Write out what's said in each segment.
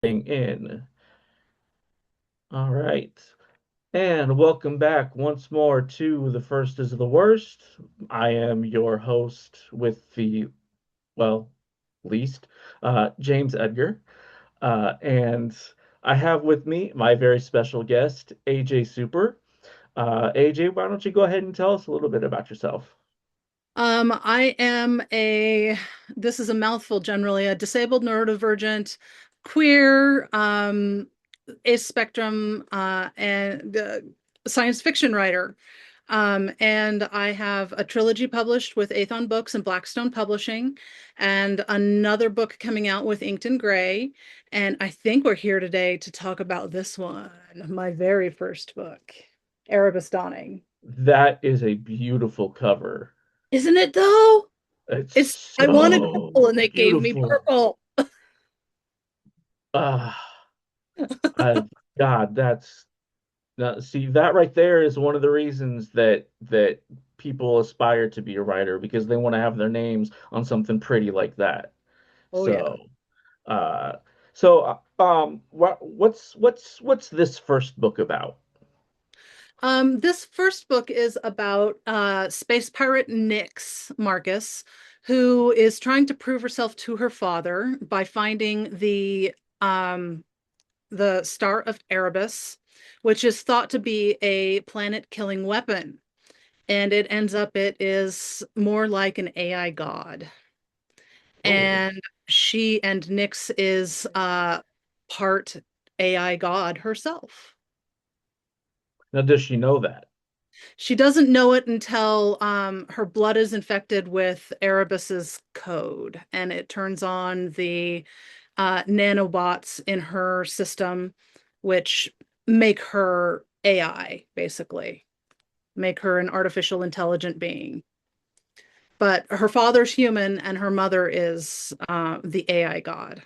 In. All right. And welcome back once more to The First is the Worst. I am your host with well, least, James Edgar. And I have with me my very special guest, AJ Super. AJ, why don't you go ahead and tell us a little bit about yourself? I am this is a mouthful generally, a disabled neurodivergent, queer, spectrum, and science fiction writer. And I have a trilogy published with Athon Books and Blackstone Publishing, and another book coming out with Inked and Gray. And I think we're here today to talk about this one, my very first book, Erebus Dawning. That is a beautiful cover. Isn't it though? It's I wanted so purple and they gave me beautiful. purple. Ah, I, God, that's Now, see, that right there is one of the reasons that people aspire to be a writer because they want to have their names on something pretty like that. Oh yeah. So, uh, what's this first book about? This first book is about space pirate Nyx Marcus, who is trying to prove herself to her father by finding the Star of Erebus, which is thought to be a planet-killing weapon. And it ends up it is more like an AI god. Oh, And she and Nyx is part AI god herself. now does she know that? She doesn't know it until her blood is infected with Erebus's code, and it turns on the nanobots in her system, which make her AI, basically, make her an artificial intelligent being. But her father's human, and her mother is the AI god.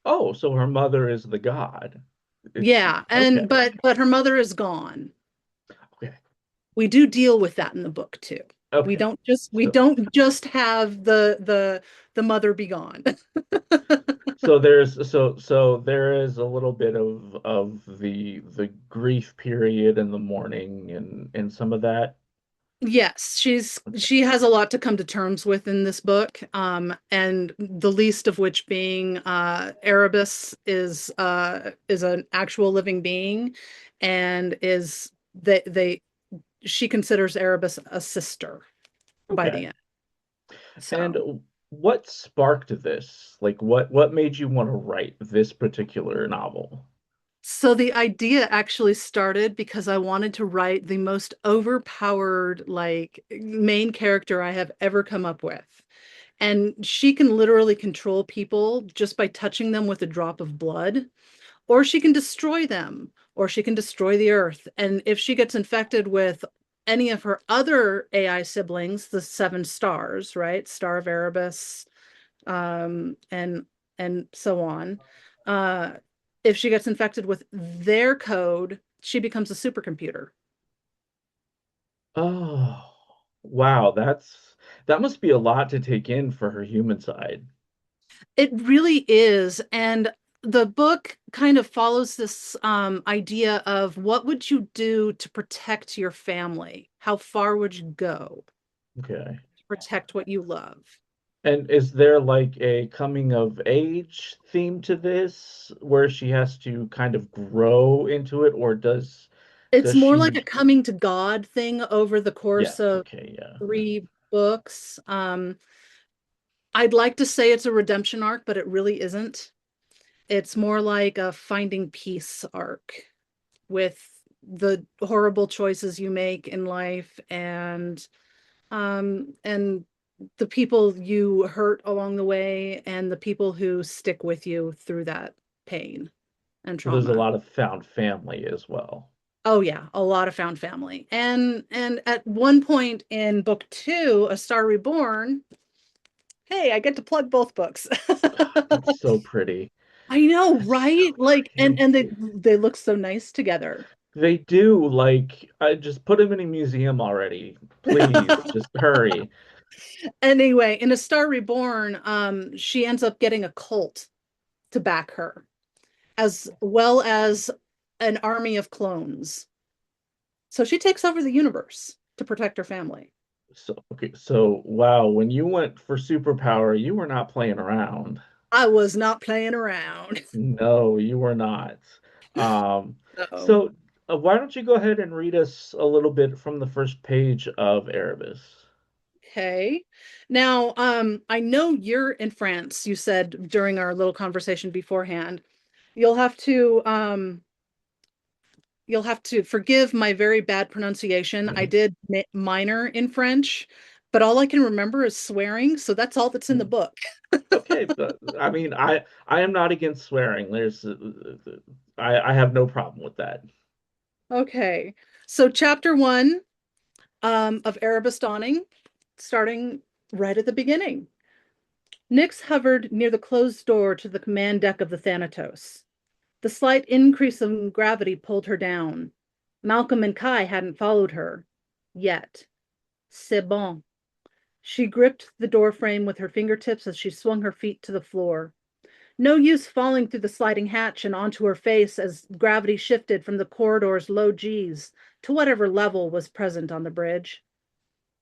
Oh, so her mother is the god. It's Yeah, and okay, but her mother is gone. okay, We do deal with that in the book too. We okay. don't just we So, don't just have the mother be gone. so there is a little bit of the grief period in the morning and some of that. Yes, she has a lot to come to terms with in this book, and the least of which being Erebus is an actual living being, and is they she considers Erebus a sister by the Okay. end. So. And what sparked this? Like what made you want to write this particular novel? So the idea actually started because I wanted to write the most overpowered, like, main character I have ever come up with. And she can literally control people just by touching them with a drop of blood, or she can destroy them, or she can destroy the earth. And if she gets infected with any of her other AI siblings, the seven stars, right? Star of Erebus, um, and and so on. Uh, if she gets infected with their code, she becomes a supercomputer. Oh, wow, that must be a lot to take in for her human side. It really is. And the book kind of follows this idea of what would you do to protect your family? How far would you go Okay. to protect what you love? And is there like a coming of age theme to this where she has to kind of grow into it, or It's does more like she? a coming to God thing over the course Yes, of okay, yeah. three books. I'd like to say it's a redemption arc, but it really isn't. It's more like a finding peace arc with the horrible choices you make in life, and the people you hurt along the way, and the people who stick with you through that pain and So there's a trauma. lot of found family as well. Oh yeah, a lot of found family. And at one point in book two, A Star Reborn, hey, I get to plug both books. It's so pretty. I know, It's so right? Like, and pretty. they look so nice together. They do, like, I just put him in a museum already. Please, just hurry. Anyway, in A Star Reborn, she ends up getting a cult to back her, as well as an army of clones. So she takes over the universe to protect her family. So okay, so wow, when you went for superpower, you were not playing around. I was not playing around. No, you were not. Um, So, so why don't you go ahead and read us a little bit from the first page of Erebus? okay. Now, I know you're in France, you said during our little conversation beforehand. You'll have to you'll have to forgive my very bad pronunciation. I did minor in French, but all I can remember is swearing, so that's all that's in the book. Okay, I mean, I am not against swearing. I have no problem with that. Okay. So chapter one of Erebus Dawning, starting right at the beginning. Nyx hovered near the closed door to the command deck of the Thanatos. The slight increase in gravity pulled her down. Malcolm and Kai hadn't followed her. Yet. C'est bon. She gripped the door frame with her fingertips as she swung her feet to the floor. No use falling through the sliding hatch and onto her face as gravity shifted from the corridor's low G's to whatever level was present on the bridge.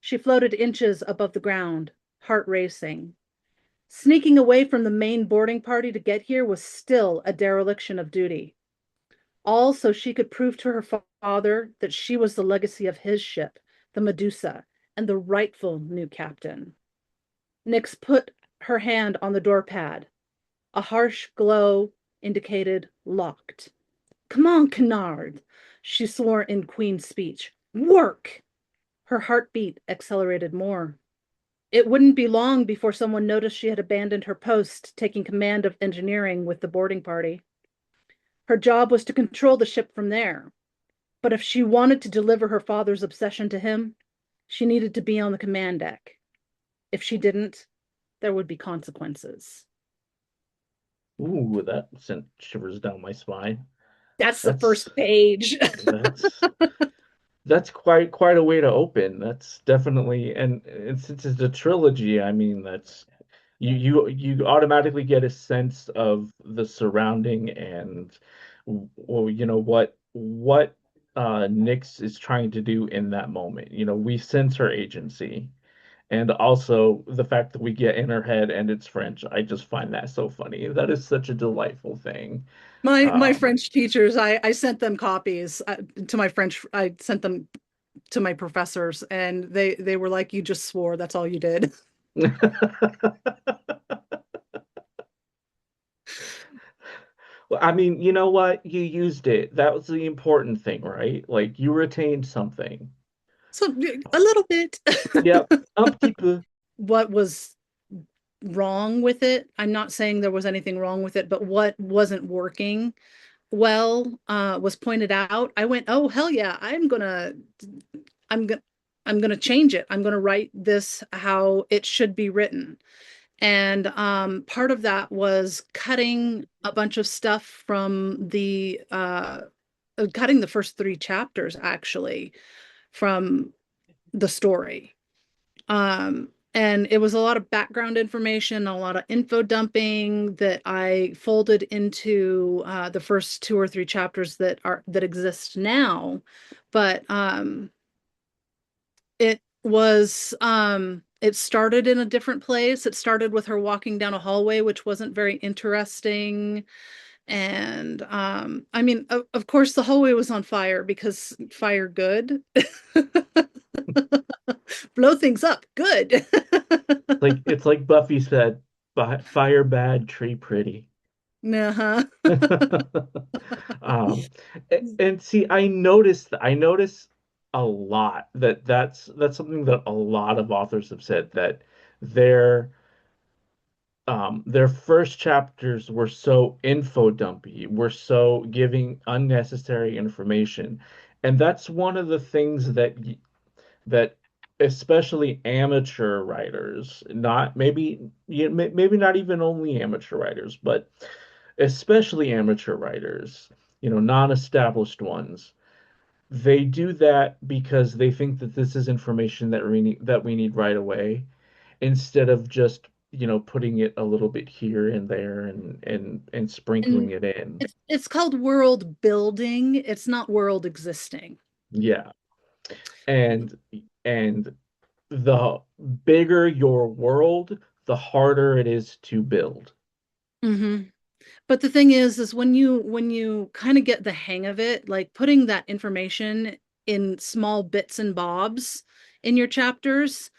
She floated inches above the ground, heart racing. Sneaking away from the main boarding party to get here was still a dereliction of duty. All so she could prove to her father that she was the legacy of his ship, the Medusa, and the rightful new captain. Nyx put her hand on the door pad. A harsh glow indicated locked. Come on, Canard, she swore in Queen speech. Work! Her heartbeat accelerated more. It wouldn't be long before someone noticed she had abandoned her post, taking command of engineering with the boarding party. Her job was to control the ship from there. But if she wanted to deliver her father's obsession to him, she needed to be on the command deck. If she didn't, there would be consequences. Ooh, that sent shivers down my spine. That's the That's first page. that's that's quite a way to open. That's definitely, and since it's a trilogy, I mean, that's you automatically get a sense of the surrounding and well, what Nyx is trying to do in that moment. We sense her agency. And also the fact that we get in her head and it's French, I just find that so funny. That is such a delightful thing. My Um, French teachers, I sent them copies to my French. I sent them to my professors, and they were like, "You just swore. That's all you did." well, I mean, you know what? You used it. That was the important thing, right? Like you retained something. So a little bit. Yep, un petit peu. What was wrong with it? I'm not saying there was anything wrong with it, but what wasn't working well was pointed out. I went, "Oh hell yeah! I'm gonna, I'm gonna change it. I'm gonna write this how it should be written." And part of that was cutting a bunch of stuff from cutting the first three chapters actually from the story. And it was a lot of background information, a lot of info dumping that I folded into the first two or three chapters that exist now. But it started in a different place. It started with her walking down a hallway, which wasn't very interesting. And I mean, of course, the hallway was on fire because fire good. Blow things up, good. It's like Buffy said, fire bad, tree pretty." Uh-huh. Um, and see, I noticed a lot that's something that a lot of authors have said that their their first chapters were so info dumpy, were so giving unnecessary information, and that's one of the things that especially amateur writers, not maybe maybe not even only amateur writers, but especially amateur writers, non-established ones, they do that because they think that this is information that we need right away, instead of just putting it a little bit here and there and sprinkling And it in. it's called world building. It's not world existing. Yeah. And and the bigger your world, the harder it is to build. Hmm. But the thing is when you kind of get the hang of it, like putting that information in small bits and bobs in your chapters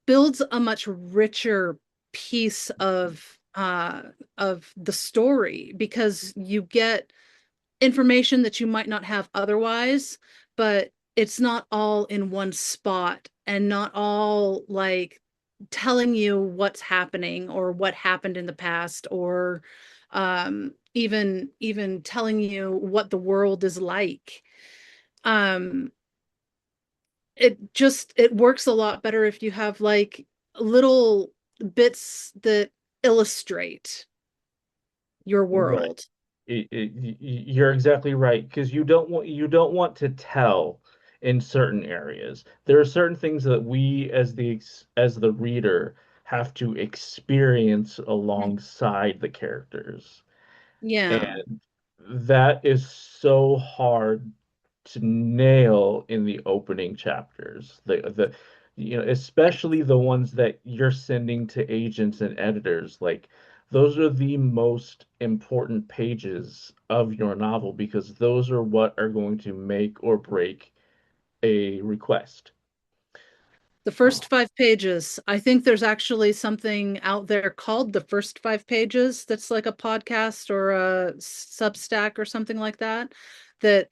builds a much richer piece of the story because you get information that you might not have otherwise, but it's not all in one spot and not all like telling you what's happening or what happened in the past or even telling you what the world is like. Um, it works a lot better if you have like little bits that illustrate your Right. world. You're exactly right because you don't want to tell in certain areas. There are certain things that we as the reader have to experience alongside the characters. Yeah. And that is so hard to nail in the opening chapters. Especially the ones that you're sending to agents and editors, like those are the most important pages of your novel because those are what are going to make or break a request. The Uh, first 5 pages. I think there's actually something out there called the first 5 pages that's like a podcast or a Substack or something like that that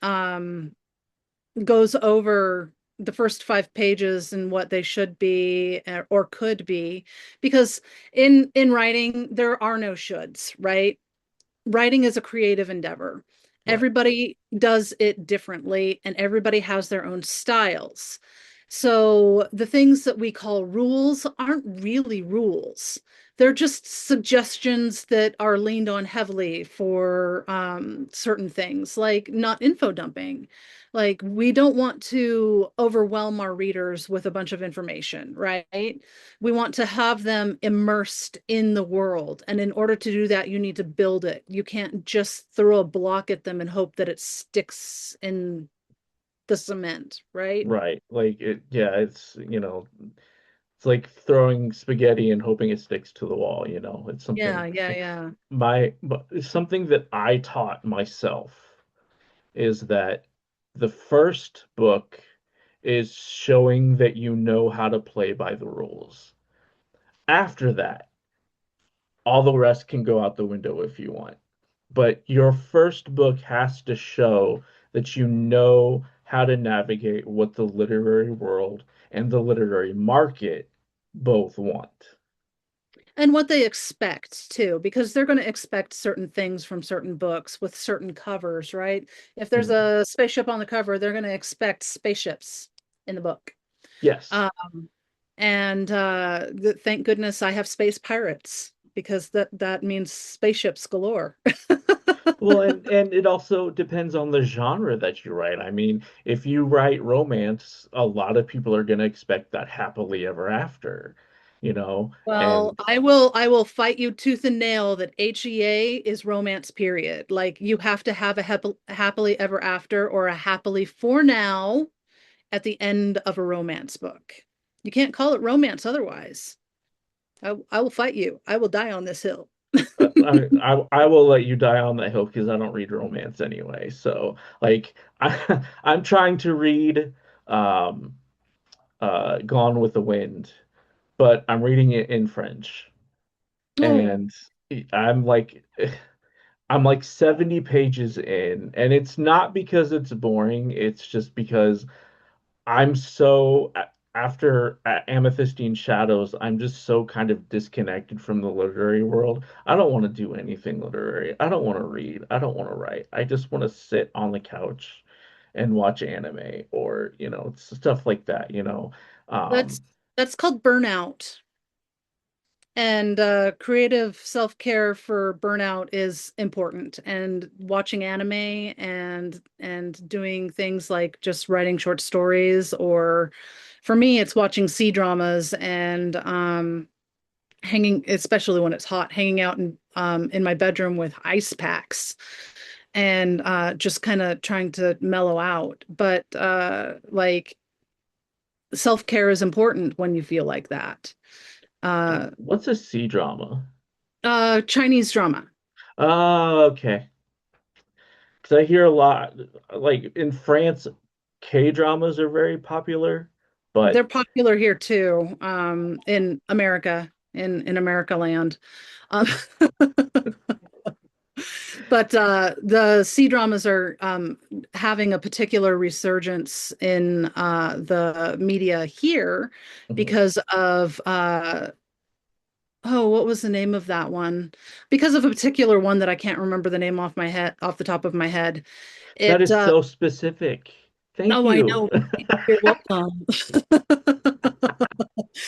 goes over the first 5 pages and what they should be or could be because in writing there are no shoulds, right? Writing is a creative endeavor. right, Everybody does it differently and everybody has their own styles. So the things that we call rules aren't really rules. They're just suggestions that are leaned on heavily for certain things, like not info dumping. Like, we don't want to overwhelm our readers with a bunch of information, right? We want to have them immersed in the world. And in order to do that, you need to build it. You can't just throw a block at them and hope that it sticks in the cement, right? right. Like yeah, it's like throwing spaghetti and hoping it sticks to the wall. It's Yeah, something yeah, yeah. but something that I taught myself is that the first book is showing that you know how to play by the rules. After that, all the rest can go out the window if you want. But your first book has to show that you know how to navigate what the literary world and the literary market both want. And what they expect too, because they're going to expect certain things from certain books with certain covers, right? If there's Mhm. a spaceship on the cover, they're going to expect spaceships in the book. Yes. Um, and thank goodness I have space pirates because that means spaceships galore. Well, and it also depends on the genre that you write. I mean, if you write romance, a lot of people are going to expect that happily ever after, you know, Well, and I will fight you tooth and nail that HEA is romance, period. Like, you have to have a happily ever after or a happily for now at the end of a romance book. You can't call it romance otherwise. I will fight you. I will die on this hill. I will let you die on that hill because I don't read romance anyway. So, like, I'm trying to read um Gone with the Wind, but I'm reading it in French, Oh, and I'm like. I'm like 70 pages in, and it's not because it's boring, it's just because I'm so after Amethystine Shadows, I'm just so kind of disconnected from the literary world. I don't want to do anything literary. I don't want to read. I don't want to write. I just want to sit on the couch and watch anime or, stuff like that. that's Um, that's called burnout. And creative self-care for burnout is important. And watching anime and doing things like just writing short stories, or for me, it's watching C dramas hanging, especially when it's hot, hanging out in my bedroom with ice packs and just kind of trying to mellow out. But like self-care is important when you feel like that. Uh, What's a C drama? Chinese drama. Oh, okay. Because I hear a lot, like in France, K dramas are very popular, They're but popular here too, in America, in America land. Um, but the C dramas are having a particular resurgence in the media here Mhm. because of oh, what was the name of that one? Because of a particular one that I can't remember the name off the top of my head. That It is so specific. Thank oh, I you. know. You're welcome.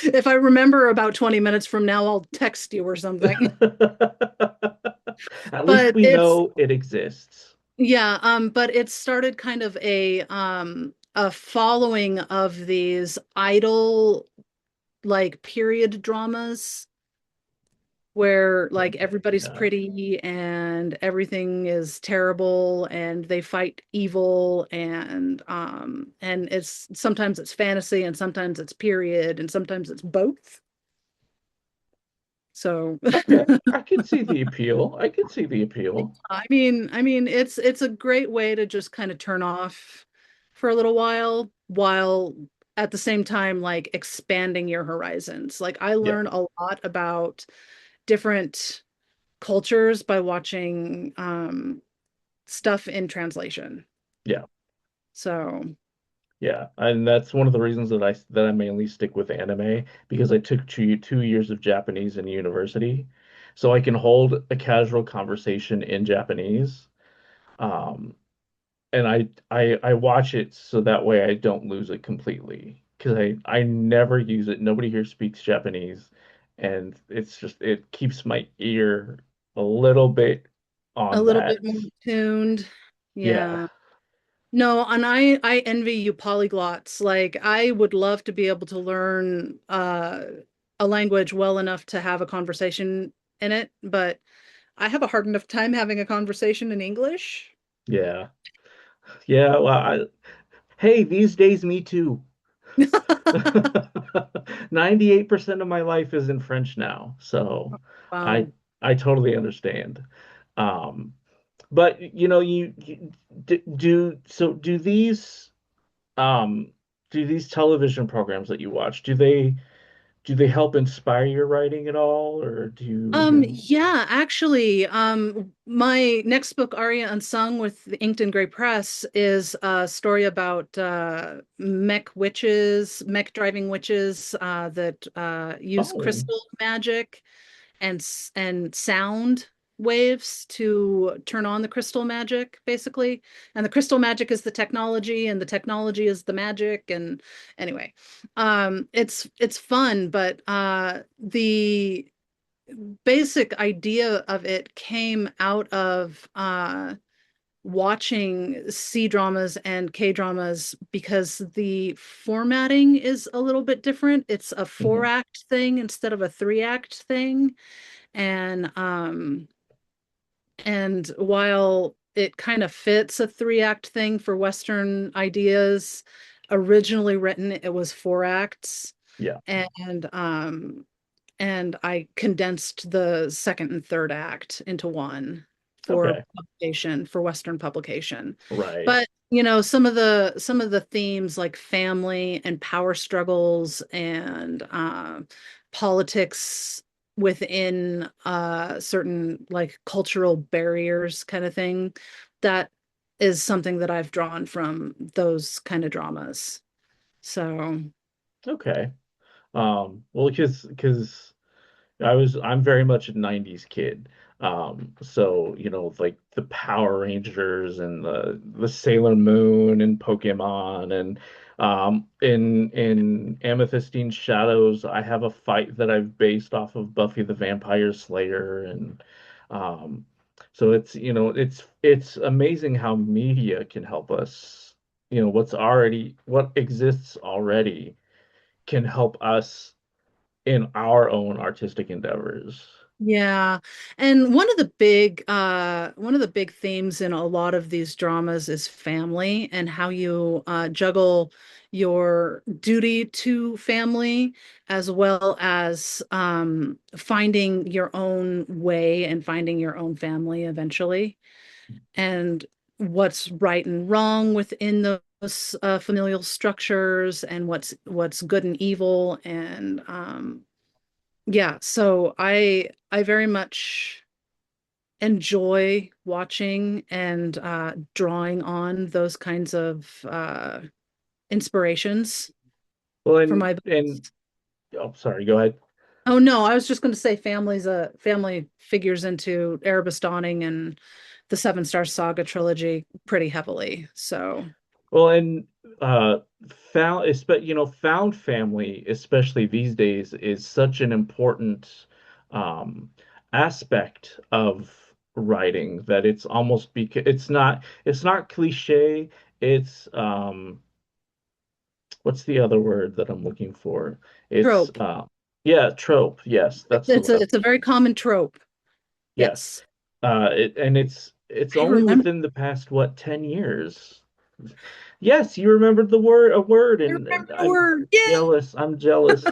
If I remember about 20 minutes from now, I'll text you or something. At least But we it's know it exists. yeah, but it started kind of a following of these idol like period dramas where like everybody's Yeah. pretty and everything is terrible and they fight evil and it's sometimes it's fantasy and sometimes it's period and sometimes it's both. So Okay. I can see the appeal. I can see the appeal. I mean it's a great way to just kind of turn off for a little while at the same time like expanding your horizons. Like I Yeah. learn a lot about different cultures by watching stuff in translation. Yeah. So, Yeah. And that's one of the reasons that I mainly stick with anime because I took 2 years of Japanese in university. So I can hold a casual conversation in Japanese. Um, and I watch it so that way I don't lose it completely because I never use it. Nobody here speaks Japanese, and it's just it keeps my ear a little bit a on little bit that. more tuned. Yeah, Yeah. No, and I envy you polyglots. Like I would love to be able to learn a language well enough to have a conversation in it, but I have a hard enough time having a conversation in English. yeah, yeah. Well, hey, these days me too. 98% of my life is in French now, so I Wow. I totally understand. Um, but do um these television programs that you watch, do they help inspire your writing at all, or do you? Yeah, actually, my next book, Aria Unsung with the Inked and Gray Press, is a story about mech witches, mech driving witches that use Oh, crystal magic and sound waves to turn on the crystal magic, basically. And the crystal magic is the technology, and the technology is the magic. And anyway, it's fun, but the basic idea of it came out of watching C dramas and K dramas because the formatting is a little bit different. It's a four mhm, act thing instead of a three-act thing. And and while it kind of fits a three-act thing for Western ideas, originally written, it was four acts. yeah, And I condensed the second and third act into one for okay, publication, for Western publication. right, But some of the themes like family and power struggles and politics within certain like cultural barriers kind of thing, that is something that I've drawn from those kind of dramas. So okay. Well, because I'm very much a 90s kid. So, like the Power Rangers and the Sailor Moon and Pokemon and in Amethystine Shadows, I have a fight that I've based off of Buffy the Vampire Slayer and um so it's amazing how media can help us. What exists already can help us in our own artistic endeavors. Yeah. And one of the big themes in a lot of these dramas is family and how you juggle your duty to family as well as finding your own way and finding your own family eventually. And what's right and wrong within those familial structures and what's good and evil and yeah, so I very much enjoy watching and drawing on those kinds of inspirations Well, for and my and books. oh, sorry, go ahead. Oh no, I was just going to say family figures into Erebus Dawning and the Seven Star Saga trilogy pretty heavily. So, Well, and found family, especially these days, is such an important um, aspect of writing that it's almost it's not cliche. It's what's the other word that I'm looking for? It's trope. yeah, trope. Yes, that's the word. It's a very common trope. Yes. Yes. And it's I only remember within the past what 10 years. Yes, you remembered a word, I and remember the word. Yay! I'm jealous.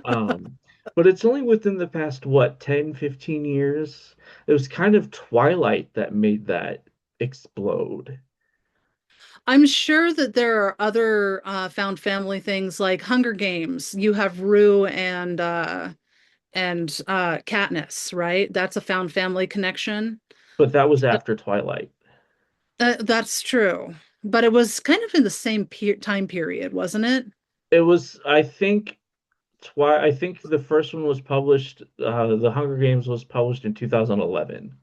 Um, but it's only within the past what 10, 15 years. It was kind of Twilight that made that explode. I'm sure that there are other found family things like Hunger Games. You have Rue and Katniss, right? That's a found family connection. But that was after Twilight. That's true. But it was kind of in the same pe time period, wasn't it? It was, I think the first one was published, The Hunger Games was published in 2011.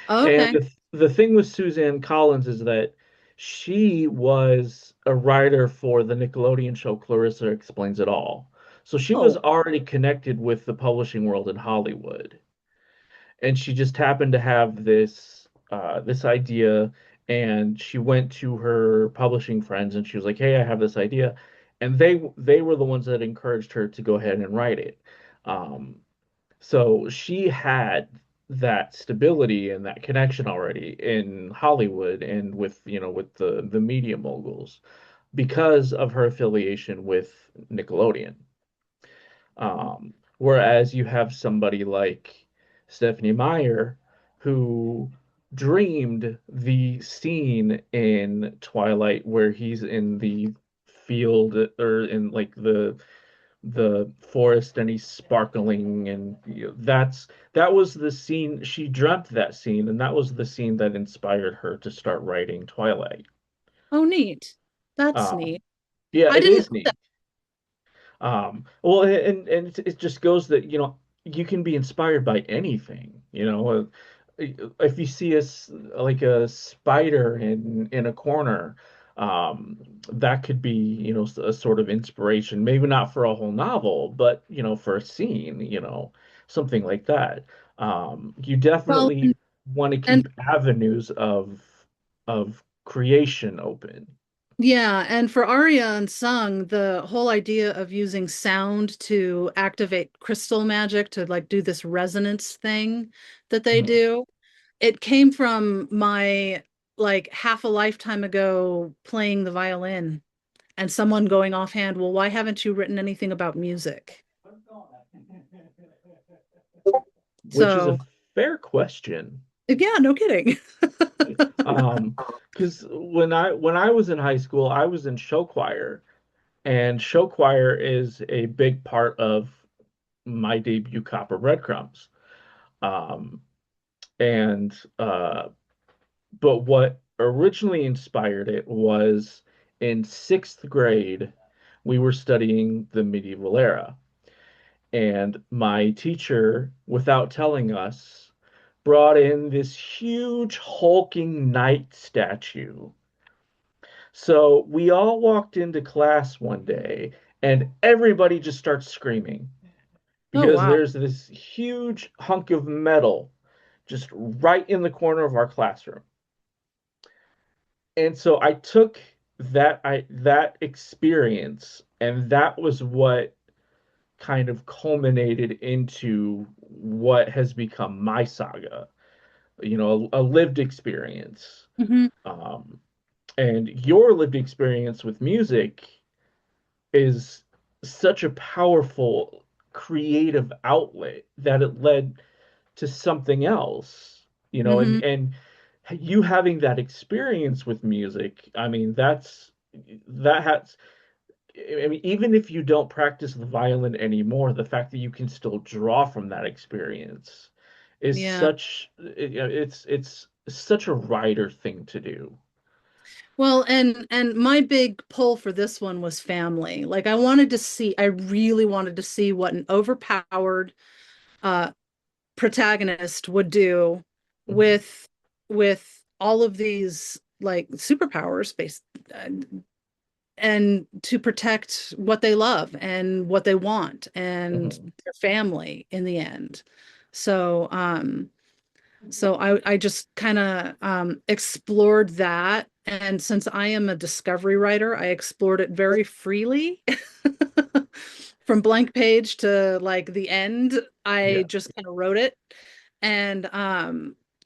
Oh, And okay. the thing with Suzanne Collins is that she was a writer for the Nickelodeon show Clarissa Explains It All. So she was Oh, already connected with the publishing world in Hollywood. And she just happened to have this idea, and she went to her publishing friends and she was like, "Hey, I have this idea." And they were the ones that encouraged her to go ahead and write it. Um, so she had that stability and that connection already in Hollywood and with the media moguls because of her affiliation with Nickelodeon. Whereas you have somebody like Stephanie Meyer who dreamed the scene in Twilight where he's in the field or in like the forest and he's sparkling and that was the scene she dreamt that scene and that was the scene that inspired her to start writing Twilight. oh, neat. That's Um, neat. yeah, I it didn't is know that. neat. Well, and it just goes that you can be inspired by anything. If you see like a spider in a corner, that could be a sort of inspiration. Maybe not for a whole novel, but for a scene, something like that. You Well, definitely want to and keep avenues of creation open. yeah, and for Aria and Sung, the whole idea of using sound to activate crystal magic to like do this resonance thing that they Mhm. do, it came from my like half a lifetime ago playing the violin and someone going offhand, well, why haven't you written anything about music? Which is a So, fair question. yeah, no kidding. Um, because when I was in high school, I was in show choir, and show choir is a big part of my debut Copper Breadcrumbs. Um, and but what originally inspired it was in sixth grade, we were studying the medieval era, and my teacher, without telling us, brought in this huge hulking knight statue. So we all walked into class one day and everybody just starts screaming Oh, because wow. there's this huge hunk of metal just right in the corner of our classroom. And so I took that experience and that was what kind of culminated into what has become my saga, a lived experience. Hmm. Um, and your lived experience with music is such a powerful creative outlet that it led to something else, Hmm. and you having that experience with music, I mean, that has, I mean, even if you don't practice the violin anymore, the fact that you can still draw from that experience is Yeah. it's such a writer thing to do. Well, and my big pull for this one was family. Like I really wanted to see what an overpowered uh protagonist would do Mhm. with with all of these like superpowers based and to protect what they love and what they want and Mhm. their family in the end. So I just kind of explored that. And since I am a discovery writer, I explored it very freely. From blank page to like the end, I Yeah. just kind of wrote it. And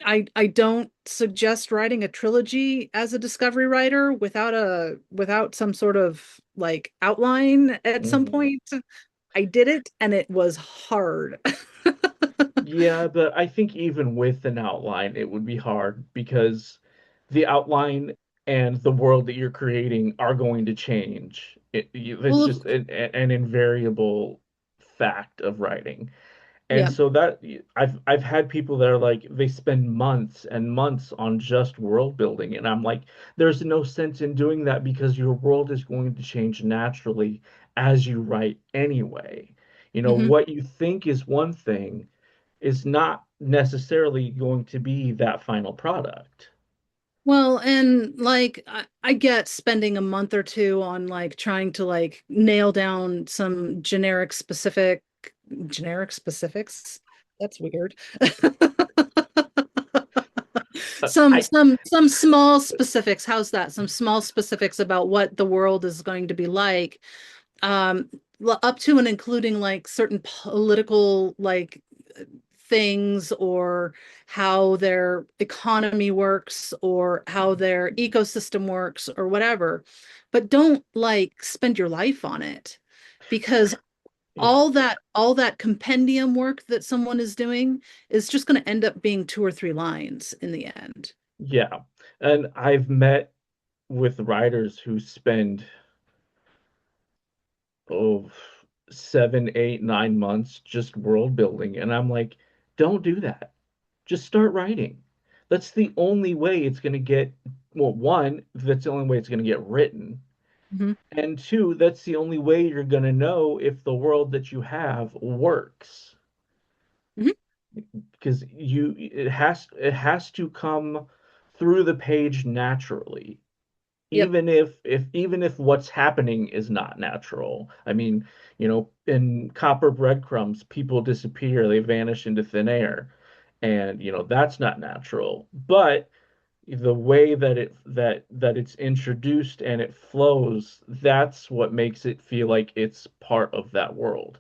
I don't suggest writing a trilogy as a discovery writer without some sort of like outline at some Mhm. point. I did it and it was hard. Yeah, but I think even with an outline, it would be hard because the outline and the world that you're creating are going to change. It's Well, just an invariable fact of writing. And yeah. so that I've had people that are like they spend months and months on just world building, and I'm like, there's no sense in doing that because your world is going to change naturally as you write anyway. Hmm. What you think is one thing is not necessarily going to be that final product. Well, and like I get spending a month or two on like trying to like nail down some generic specifics. That's weird. I Some small specifics. How's that? Some small specifics about what the world is going to be like. Um, Up to and including like certain political like things or how their economy works or how their ecosystem works or whatever. But don't like spend your life on it because yeah, all that compendium work that someone is doing is just going to end up being two or three lines in the end. yeah. And I've met with writers who spend oh 7, 8, 9 months just world building, and I'm like, don't do that. Just start writing. That's the only way it's going to get, well, one, that's the only way it's going to get written. Mhm. And two, that's the only way you're going to know if the world that you have works. Mhm. Because it has to come through the page naturally. Yep. Even if what's happening is not natural. I mean, in copper breadcrumbs, people disappear, they vanish into thin air. And that's not natural. But the way that it's introduced and it flows, that's what makes it feel like it's part of that world.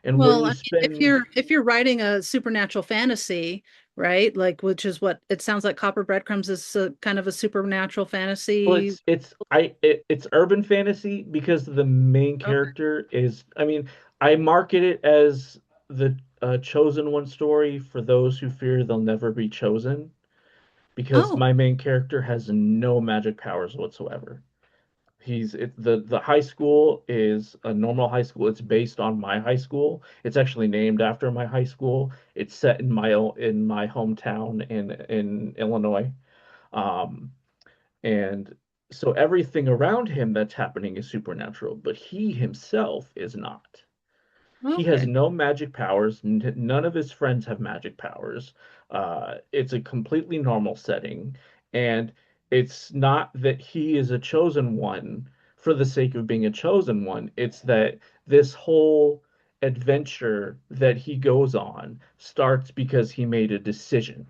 And when Well, you I mean, spend if you're writing a supernatural fantasy, right? Like which is what it sounds like Copper Breadcrumbs is a, kind of a supernatural Well, fantasy. it's urban fantasy because the main Okay. character is, I mean, I market it as the chosen one story for those who fear they'll never be chosen because Oh, my main character has no magic powers whatsoever. The high school is a normal high school. It's based on my high school. It's actually named after my high school. It's set in my hometown in Illinois. Um, and so everything around him that's happening is supernatural, but he himself is not. He has okay. no magic powers. None of his friends have magic powers. It's a completely normal setting. And it's not that he is a chosen one for the sake of being a chosen one. It's that this whole adventure that he goes on starts because he made a decision.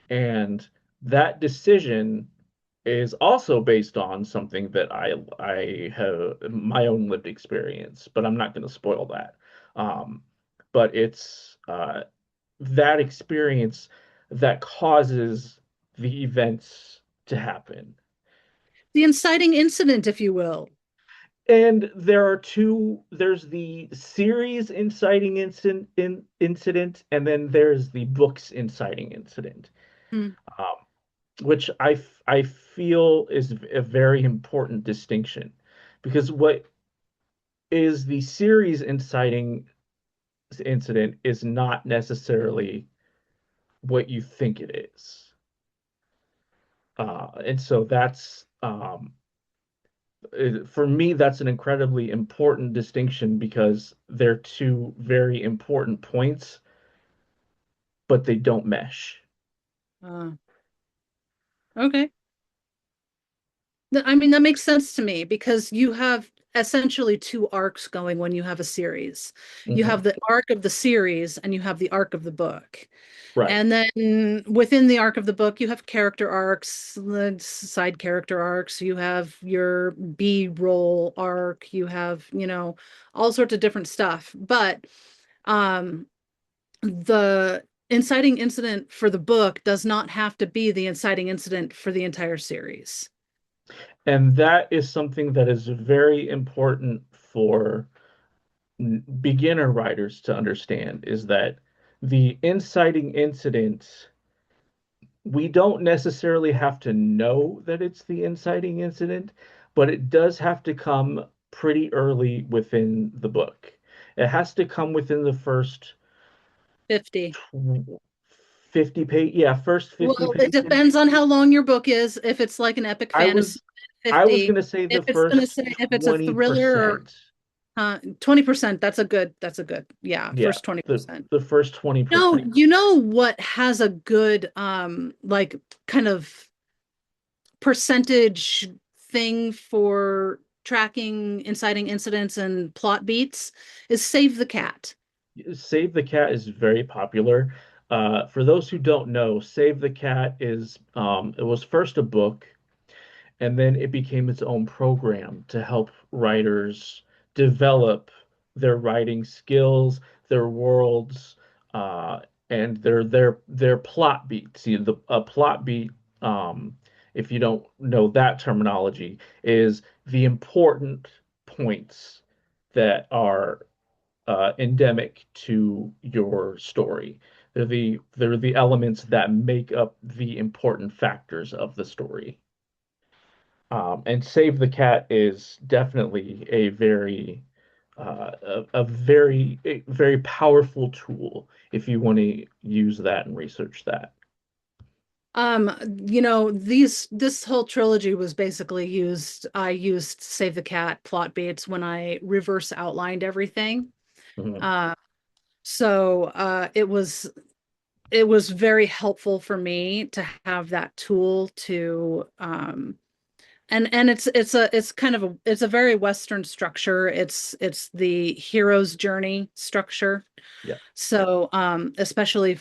And that decision is also based on something that I have my own lived experience, but I'm not going to spoil that. Um, but it's that experience that causes the events to happen. The inciting incident, if you will. And there are there's the series inciting incident, and then there's the books inciting incident, Hmm. um, which I feel is a very important distinction, because what is the series inciting incident is not necessarily what you think it is. And so for me, that's an incredibly important distinction because they're two very important points, but they don't mesh. Uh, okay. I mean, that makes sense to me because you have essentially two arcs going when you have a series. You Hmm. have the arc of the series and you have the arc of the book. Right. And then within the arc of the book, you have character arcs, the side character arcs, you have your B-roll arc, you have, all sorts of different stuff. But um the inciting incident for the book does not have to be the inciting incident for the entire series. And that is something that is very important for beginner writers to understand is that the inciting incident, we don't necessarily have to know that it's the inciting incident, but it does have to come pretty early within the book. It has to come within the first 50. 50 page, yeah, first 50 Well, it pages. depends on how long your book is. If it's like an epic I fantasy, was I was 50. gonna say If the it's gonna first say if it's a thriller or 20%. 20%, that's a good, yeah, Yeah, first the 20%. the first No, 20%. you know what has a good like kind of percentage thing for tracking inciting incidents and plot beats is Save the Cat. Save the Cat is very popular. For those who don't know, Save the Cat is it was first a book, and then it became its own program to help writers develop their writing skills, their worlds, uh, and their plot beats. You know, a plot beat, um, if you don't know that terminology, is the important points that are endemic to your story. They're the elements that make up the important factors of the story. And Save the Cat is definitely a very powerful tool if you want to use that and research that. This whole trilogy was basically I used Save the Cat plot beats when I reverse outlined everything. Mhm. Uh, so it was very helpful for me to have that tool to and it's kind of it's a very Western structure. It's the hero's journey structure. Yeah, So especially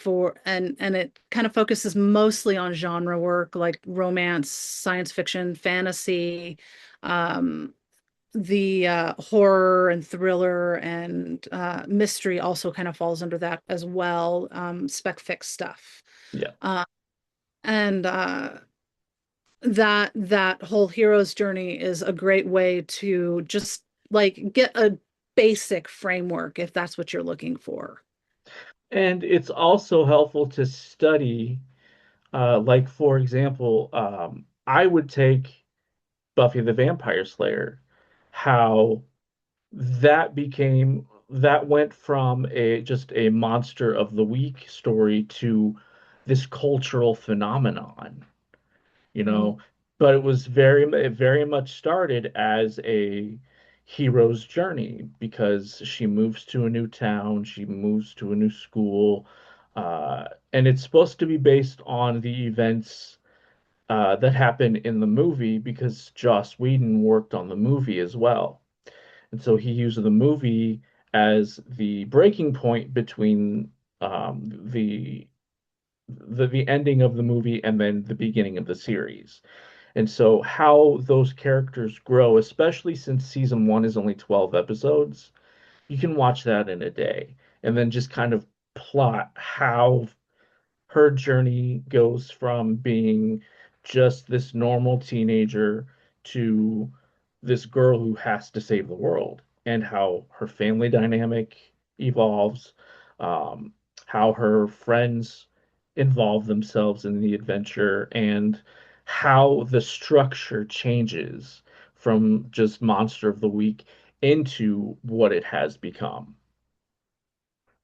and it kind of focuses mostly on genre work like romance, science fiction, fantasy, um the horror and thriller and mystery also kind of falls under that as well, spec fix stuff. yeah. Uh, and that whole hero's journey is a great way to just like get a basic framework if that's what you're looking for. And it's also helpful to study, like for example, I would take Buffy the Vampire Slayer, how that went from a just a monster of the week story to this cultural phenomenon, you Mhm. know. But it very much started as a hero's journey because she moves to a new town, she moves to a new school, and it's supposed to be based on the events that happen in the movie because Joss Whedon worked on the movie as well. And so he used the movie as the breaking point between the ending of the movie and then the beginning of the series. And so how those characters grow, especially since season one is only 12 episodes, you can watch that in a day and then just kind of plot how her journey goes from being just this normal teenager to this girl who has to save the world, and how her family dynamic evolves, um, how her friends involve themselves in the adventure, and how the structure changes from just Monster of the Week into what it has become.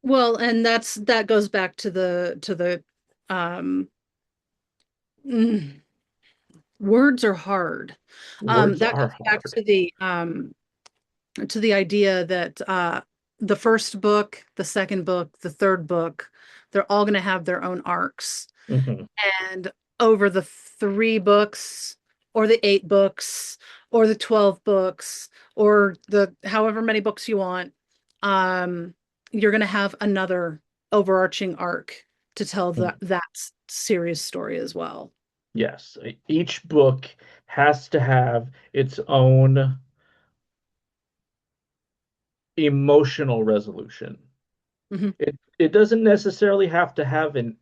Well, and that goes back to the um mm, words are hard. Words That are goes back hard. to the idea that the first book, the second book, the third book, they're all going to have their own arcs. Mhm. And over the three books, or the eight books, or the 12 books, or the however many books you want, um, you're going to have another overarching arc to tell that serious story as well. Yes, each book has to have its own emotional resolution. Mhm. It doesn't necessarily have to have an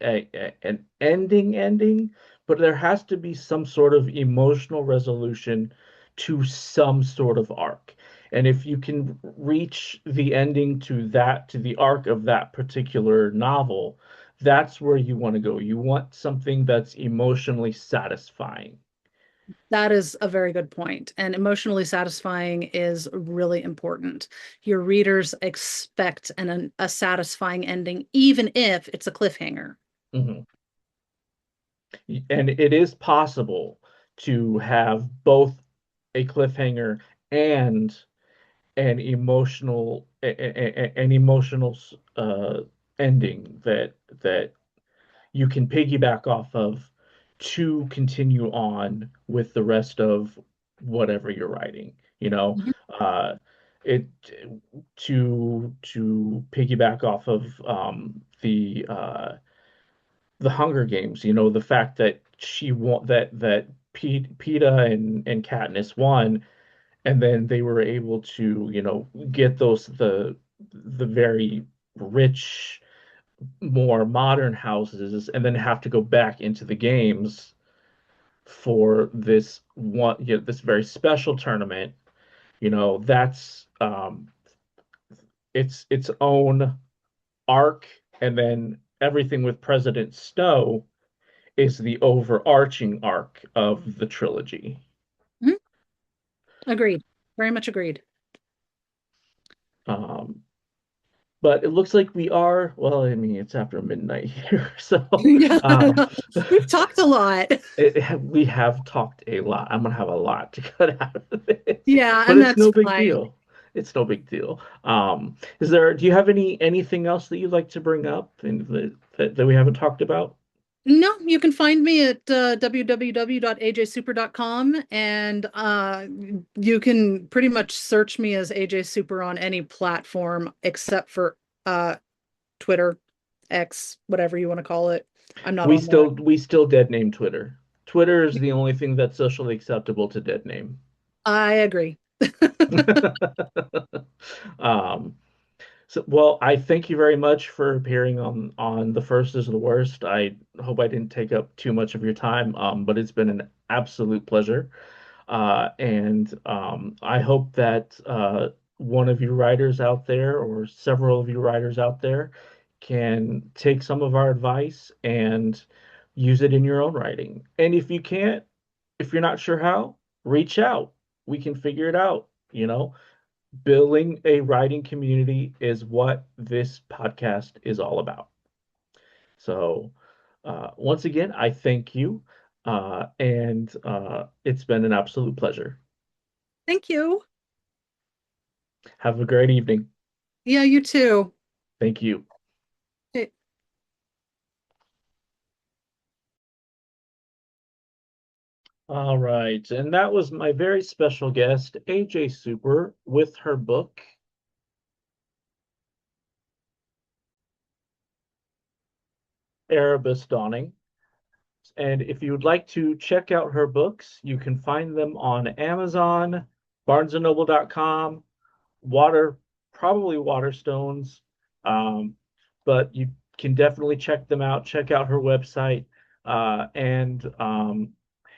ending, but there has to be some sort of emotional resolution to some sort of arc. And if you can reach the ending to the arc of that particular novel, that's where you want to go. You want something that's emotionally satisfying. That is a very good point. And emotionally satisfying is really important. Your readers expect a satisfying ending, even if it's a cliffhanger. Mhm. And it is possible to have both a cliffhanger and an emotional ending that you can piggyback off of to continue on with the rest of whatever you're writing. You know, Mhm. uh, it to piggyback off of the Hunger Games. You know, the fact that she won that PETA and Katniss won, and then they were able to, get the very rich, more modern houses, and then have to go back into the games for this one, this very special tournament. That's its own arc, and then everything with President Snow is the overarching arc of the trilogy. Mhm. Agreed. Very much agreed. Um, but it looks like we are, well, I mean, it's after midnight here, so Yeah. um, We've talked a lot. we have talked a lot. I'm gonna have a lot to cut out of this, Yeah, but and it's that's no big fine. deal. It's no big deal. Do you have anything else that you'd like to bring up and that we haven't talked about? No, you can find me at www.ajsuper.com, and you can pretty much search me as AJ Super on any platform except for uh, Twitter, X, whatever you want to call it. I'm not We on there. still we still dead name Twitter. Twitter is the only thing that's socially acceptable to dead name. I agree. Um, So, well, I thank you very much for appearing on The First is the Worst. I hope I didn't take up too much of your time, but it's been an absolute pleasure. And I hope that one of you writers out there, or several of you writers out there, can take some of our advice and use it in your own writing. And if you can't, if you're not sure how, reach out. We can figure it out, building a writing community is what this podcast is all about. So, once again, I thank you, and it's been an absolute pleasure. Thank you. Have a great evening. Yeah, you too. Thank you. Okay. All right, and that was my very special guest, AJ Super, with her book, Erebus Dawning. And if you would like to check out her books, you can find them on Amazon, barnesandnoble.com, Water probably Waterstones. Um, but you can definitely check them out. Check out her website. And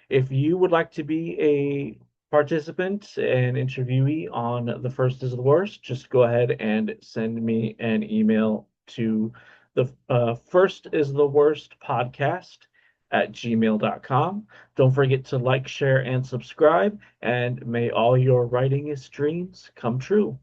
if you would like to be a participant and interviewee on The First is the Worst, just go ahead and send me an email to the First is the Worst podcast at gmail.com. Don't forget to like, share, and subscribe, and may all your writing dreams come true.